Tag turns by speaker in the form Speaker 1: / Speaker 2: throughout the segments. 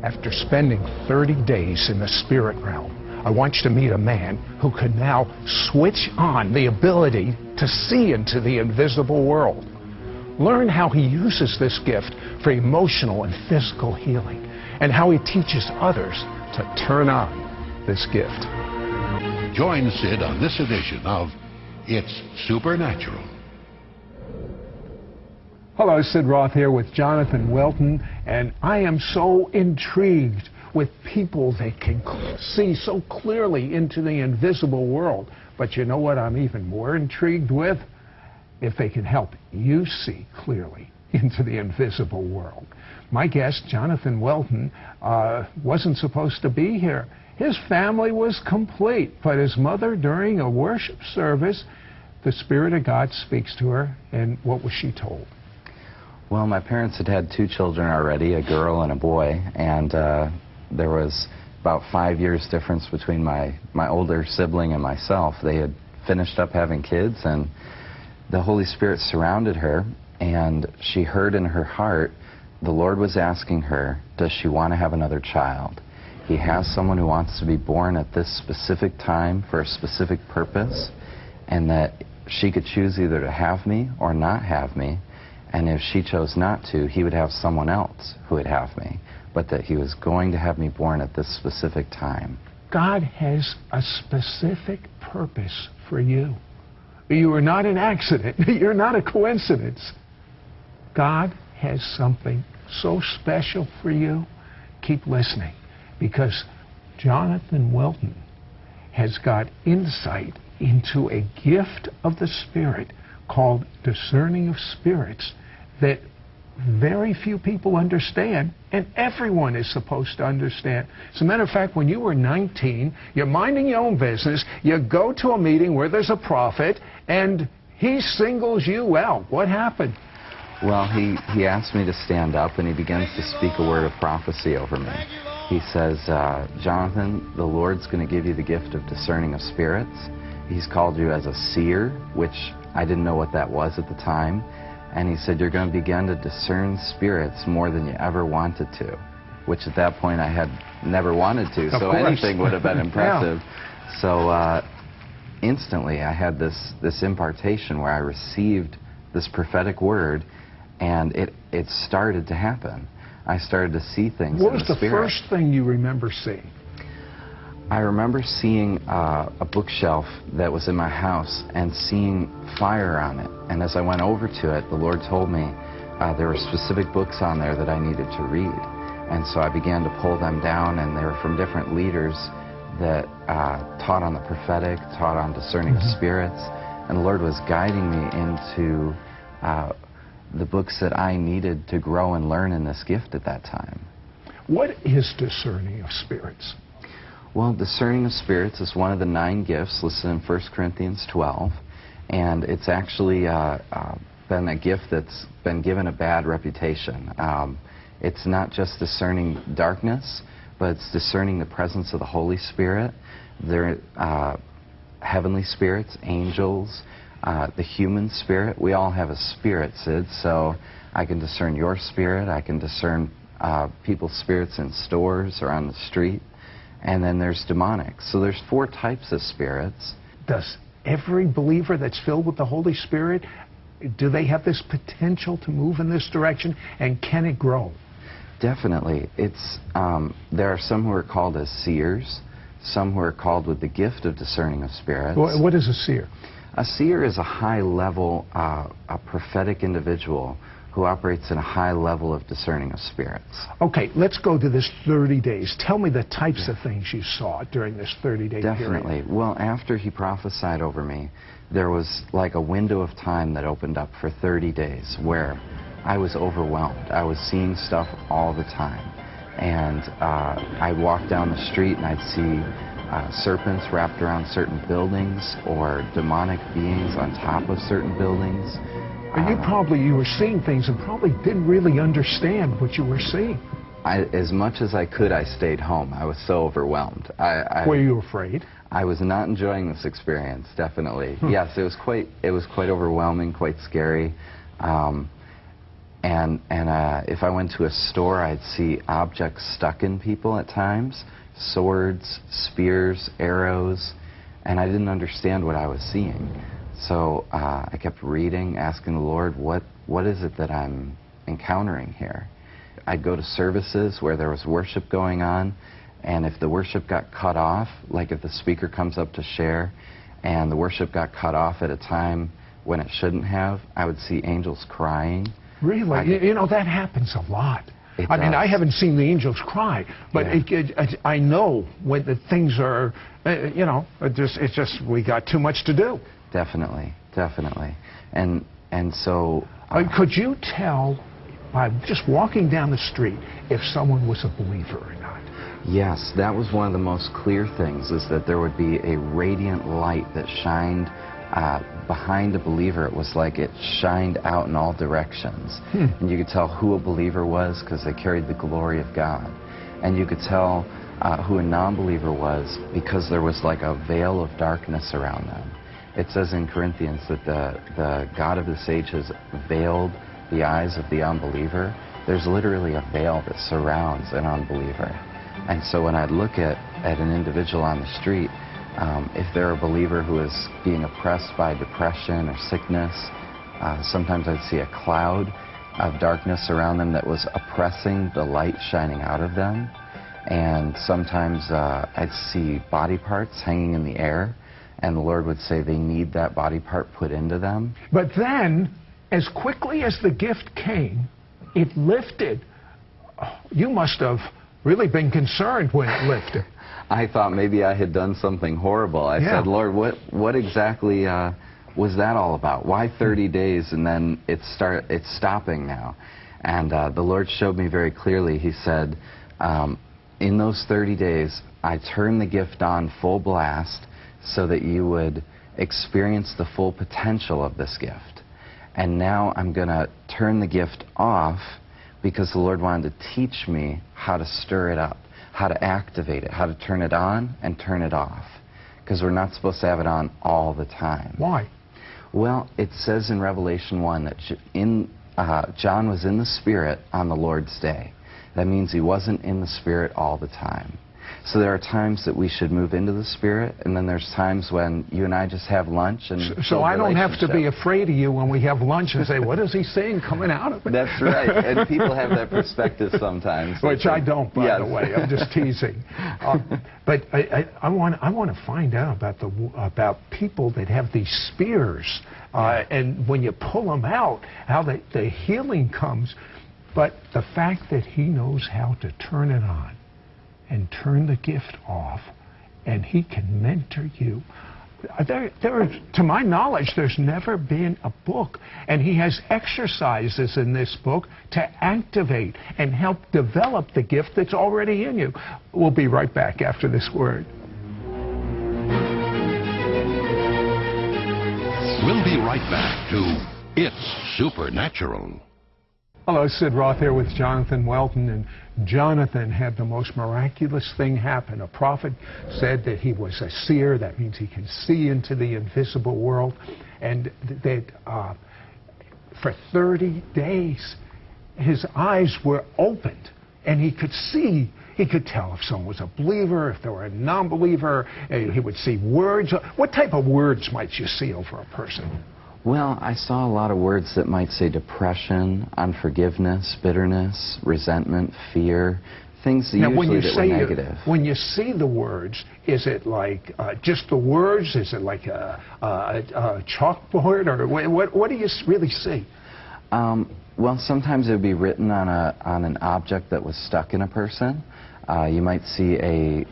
Speaker 1: After spending 30 days in the spirit realm, I want you to meet a man who could now switch on the ability to see into the invisible world. Learn how he uses this gift for emotional and physical healing, and how he teaches others to turn on this gift.
Speaker 2: Join Sid on this edition of It's Supernatural.
Speaker 1: Hello, Sid Roth here with Jonathan Welton, and I am so intrigued with people that can see so clearly into the invisible world. But you know what I'm even more intrigued with? If they can help you see clearly into the invisible world. My guest, Jonathan Welton, wasn't supposed to be here. His family was complete, but his mother, during a worship service, the Spirit of God speaks to her, and what was she told?
Speaker 3: Well, my parents had had 2 children already, a girl and a boy, and there was about 5 years difference between my older sibling and myself. They had finished up having kids, and the Holy Spirit surrounded her, and she heard in her heart the Lord was asking her, does she want to have another child? He has someone who wants to be born at this specific time for a specific purpose, and that she could choose either to have me or not have me. And if she chose not to, he would have someone else who would have me, but that he was going to have me born at this specific time.
Speaker 1: God has a specific purpose for you. You are not an accident. You're not a coincidence. God has something so special for you. Keep listening, because Jonathan Welton has got insight into a gift of the Spirit called discerning of spirits that very few people understand, and everyone is supposed to understand. As a matter of fact, when you were 19, you're minding your own business, you go to a meeting where there's a prophet, and he singles you out. What happened?
Speaker 3: Well, he asked me to stand up, and he begins to speak a word of prophecy over me. He says, Jonathan, the Lord's going to give you the gift of discerning of spirits. He's called you as a seer, which I didn't know what that was at the time. And he said, you're going to begin to discern spirits more than you ever wanted to, which at that point I had never wanted to, so anything would have been impressive. Yeah. So instantly I had this impartation where I received this prophetic word, and it started to happen. I started to see things in the spirit. What was the
Speaker 1: first thing you remember seeing?
Speaker 3: I remember seeing a bookshelf that was in my house and seeing fire on it. And as I went over to it, the Lord told me there were specific books on there that I needed to read. And so I began to pull them down, and they were from different leaders that taught on the prophetic, taught on discerning of spirits. And the Lord was guiding me into the books that I needed to grow and learn in this gift at that time.
Speaker 1: What is discerning of spirits?
Speaker 3: Well, discerning of spirits is one of the 9 gifts listed in 1 Corinthians 12, and it's actually been a gift that's been given a bad reputation. It's not just discerning darkness, but it's discerning the presence of the Holy Spirit, their heavenly spirits, angels, the human spirit. We all have a spirit, Sid, so I can discern your spirit, I can discern people's spirits in stores or on the street. And then there's demonic. So there's 4 types of spirits.
Speaker 1: Does every believer that's filled with the Holy Spirit, do they have this potential to move in this direction, and can it grow?
Speaker 3: Definitely. There are some who are called as seers, some who are called with the gift of discerning of spirits.
Speaker 1: What is a seer?
Speaker 3: A seer is a high-level, a prophetic individual who operates in a high level of discerning of spirits. Okay,
Speaker 1: let's go to this 30 days. Tell me the types of things you saw during this 30-day period.
Speaker 3: Definitely. Well, after he prophesied over me, there was like a window of time that opened up for 30 days where I was overwhelmed. I was seeing stuff all the time. And I'd walk down the street and I'd see serpents wrapped around certain buildings, or demonic beings on top of certain buildings.
Speaker 1: And you were seeing things and probably didn't really understand what you were seeing.
Speaker 3: As much as I could, I stayed home. I was so overwhelmed.
Speaker 1: Were you afraid?
Speaker 3: I was not enjoying this experience, definitely. Yes, it was quite overwhelming, quite scary. If I went to a store, I'd see objects stuck in people at times, swords, spears, arrows, and I didn't understand what I was seeing. So I kept reading, asking the Lord, what is it that I'm encountering here? I'd go to services where there was worship going on, and if the worship got cut off, like if the speaker comes up to share, and the worship got cut off at a time when it shouldn't have, I would see angels crying.
Speaker 1: Really? You know, that happens a lot. I mean, I haven't seen the angels cry, but I know when the things are, you know, it's just we got too much to do.
Speaker 3: Definitely, definitely. And so...
Speaker 1: could you tell by just walking down the street if someone was a believer or not?
Speaker 3: Yes, that was one of the most clear things, is that there would be a radiant light that shined behind a believer. It was like it shined out in all directions. And you could tell who a believer was because they carried the glory of God. And you could tell who a non-believer was because there was like a veil of darkness around them. It says in Corinthians that the God of this age has veiled the eyes of the unbeliever. There's literally a veil that surrounds an unbeliever. And so when I'd look at an individual on the street, if they're a believer who is being oppressed by depression or sickness, sometimes I'd see a cloud of darkness around them that was oppressing the light shining out of them. And sometimes I'd see body parts hanging in the air, and the Lord would say they need that body part put into them.
Speaker 1: But then, as quickly as the gift came, it lifted. You must have really been concerned when it lifted.
Speaker 3: I thought maybe I had done something horrible. I said, Lord, what exactly was that all about? Why 30 days and then it's stopping now? And the Lord showed me very clearly. He said, in those 30 days, I turned the gift on full blast so that you would experience the full potential of this gift. And now I'm going to turn the gift off because the Lord wanted to teach me how to stir it up, how to activate it, how to turn it on and turn it off. Because we're not supposed to have it on all the time.
Speaker 1: Why?
Speaker 3: Well, it says in Revelation 1 that John was in the Spirit on the Lord's day. That means he wasn't in the Spirit all the time. So there are times that we should move into the Spirit, and then there's times when you and I just have lunch and
Speaker 1: so I don't have to be afraid of you when we have lunch and say, what is he saying coming out of it?
Speaker 3: That's right. And people have that perspective sometimes.
Speaker 1: Which I don't, by the way. I'm just teasing. But I want to find out about people that have these spears, and when you pull them out, how the healing comes. But the fact that he knows how to turn it on and turn the gift off, and he can mentor you. To my knowledge, there's never been a book, and he has exercises in this book to activate and help develop the gift that's already in you. We'll be right back after this word.
Speaker 2: We'll be right back to It's Supernatural.
Speaker 1: Hello, Sid Roth here with Jonathan Welton, and Jonathan had the most miraculous thing happen. A prophet said that he was a seer. That means he can see into the invisible world, and that for 30 days his eyes were opened, and he could see. He could tell if someone was a believer, if they were a non-believer. He would see words. What type of words might you see over a person?
Speaker 3: Well, I saw a lot of words that might say depression, unforgiveness, bitterness, resentment, fear, things that usually that were negative.
Speaker 1: When you see the words, is it like just the words? Is it like a chalkboard? Or what do you really see?
Speaker 3: Well, sometimes it would be written on an object that was stuck in a person. You might see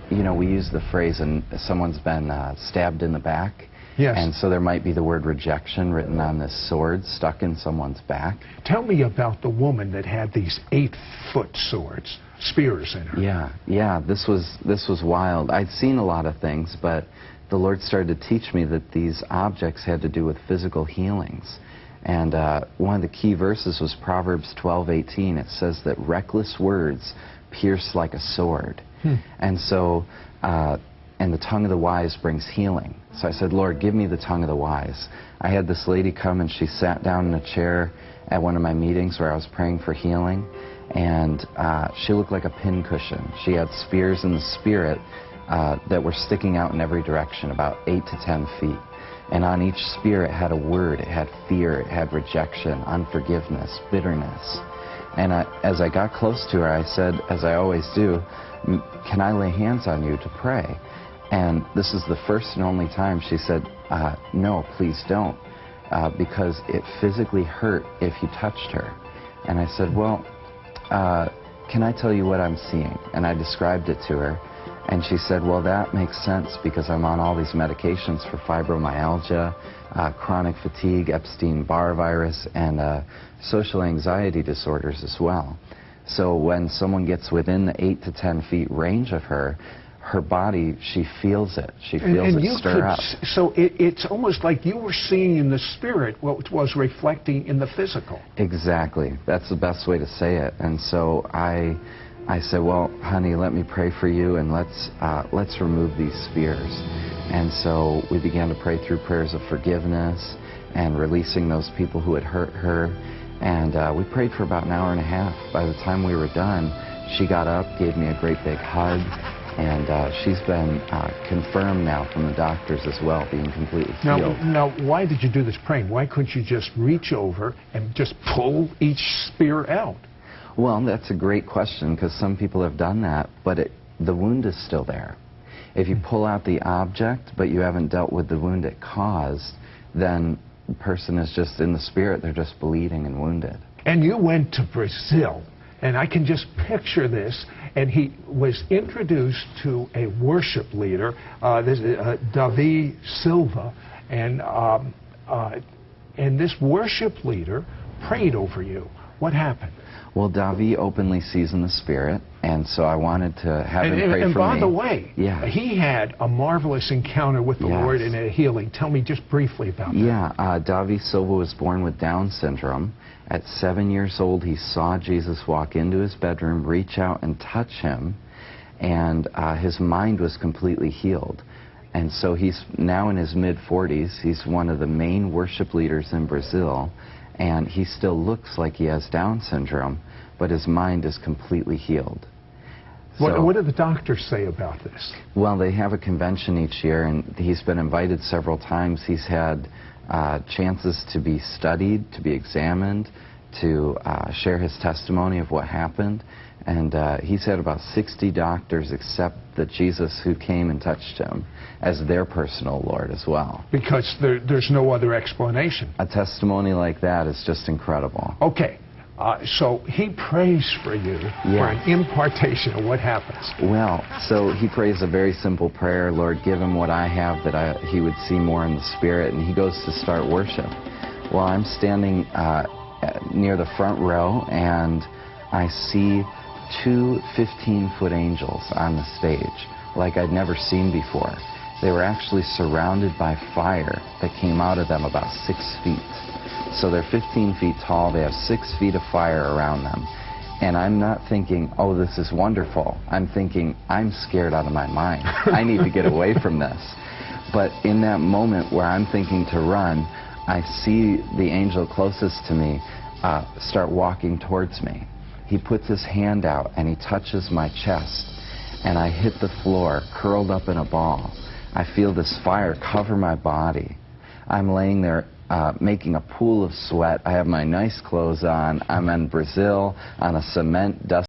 Speaker 3: we use the phrase, and someone's been stabbed in the back.
Speaker 1: Yes.
Speaker 3: And so there might be the word rejection written on this sword stuck in someone's back.
Speaker 1: Tell me about the woman that had these 8-foot swords, spears in her.
Speaker 3: Yeah, this was wild. I'd seen a lot of things, but the Lord started to teach me that these objects had to do with physical healings. And one of the key verses was Proverbs 12:18. It says that reckless words pierce like a sword. And so, and the tongue of the wise brings healing. So I said, Lord, give me the tongue of the wise. I had this lady come, and she sat down in a chair, at one of my meetings where I was praying for healing, and she looked like a pincushion. She had spears in the spirit that were sticking out in every direction, about 8 to 10 feet. And on each spear it had a word. It had fear, it had rejection, unforgiveness, bitterness. And as I got close to her, I said, as I always do, "Can I lay hands on you to pray?" And this is the first and only time she said, "No, please don't, because it physically hurt if you touched her." And I said, "Well, can I tell you what I'm seeing?" And I described it to her. And she said, "Well, that makes sense because I'm on all these medications for fibromyalgia, chronic fatigue, Epstein-Barr virus, and social anxiety disorders as well. So when someone gets within the 8 to 10 feet range of her, her body, she feels it. She feels it stir up."
Speaker 1: So it's almost like you were seeing in the spirit what was reflecting in the physical.
Speaker 3: Exactly. That's the best way to say it. And so I said, "Well, honey, let me pray for you, and let's remove these spears." And so we began to pray through prayers of forgiveness and releasing those people who had hurt her. And we prayed for about an hour and a half. By the time we were done, she got up, gave me a great big hug, and she's been confirmed now from the doctors as well, being completely healed.
Speaker 1: Now, why did you do this praying? Why couldn't you just reach over and just pull each spear out?
Speaker 3: Well, that's a great question, because some people have done that, but the wound is still there. If you pull out the object, but you haven't dealt with the wound it caused, then the person is just in the spirit, they're just bleeding and wounded.
Speaker 1: And you went to Brazil, and I can just picture this, and he was introduced to a worship leader, this Davi Silva, and this worship leader prayed over you. What happened?
Speaker 3: Well, Davi openly sees in the spirit, and so I wanted to have him pray for me.
Speaker 1: And by the way,
Speaker 3: yeah,
Speaker 1: he had a marvelous encounter with the Lord and a healing. Tell me just briefly about that.
Speaker 3: Yeah, Davi Silva was born with Down syndrome. At 7 years old, he saw Jesus walk into his bedroom, reach out and touch him, and his mind was completely healed. And so he's now in his mid-40s. He's one of the main worship leaders in Brazil, and he still looks like he has Down syndrome, but his mind is completely healed.
Speaker 1: What do the doctors say about this?
Speaker 3: Well, they have a convention each year, and he's been invited several times. He's had chances to be studied, to be examined, to share his testimony of what happened. And he's had about 60 doctors accept that Jesus who came and touched him as their personal Lord as well.
Speaker 1: Because there's no other explanation.
Speaker 3: A testimony like that is just incredible.
Speaker 1: Okay. So he prays for you for an impartation of what happens.
Speaker 3: Well, so he prays a very simple prayer: "Lord, give him what I have, that he would see more in the Spirit," and he goes to start worship. Well, I'm standing near the front row, and I see two 15-foot angels on the stage, like I'd never seen before. They were actually surrounded by fire that came out of them about 6 feet. So they're 15 feet tall, they have 6 feet of fire around them. And I'm not thinking, "Oh, this is wonderful." I'm thinking, I'm scared out of my mind. I need to get away from this. But in that moment where I'm thinking to run, I see the angel closest to me start walking towards me. He puts his hand out and he touches my chest, and I hit the floor, curled up in a ball. I feel this fire cover my body. I'm laying there making a pool of sweat. I have my nice clothes on. I'm in Brazil on a cement dust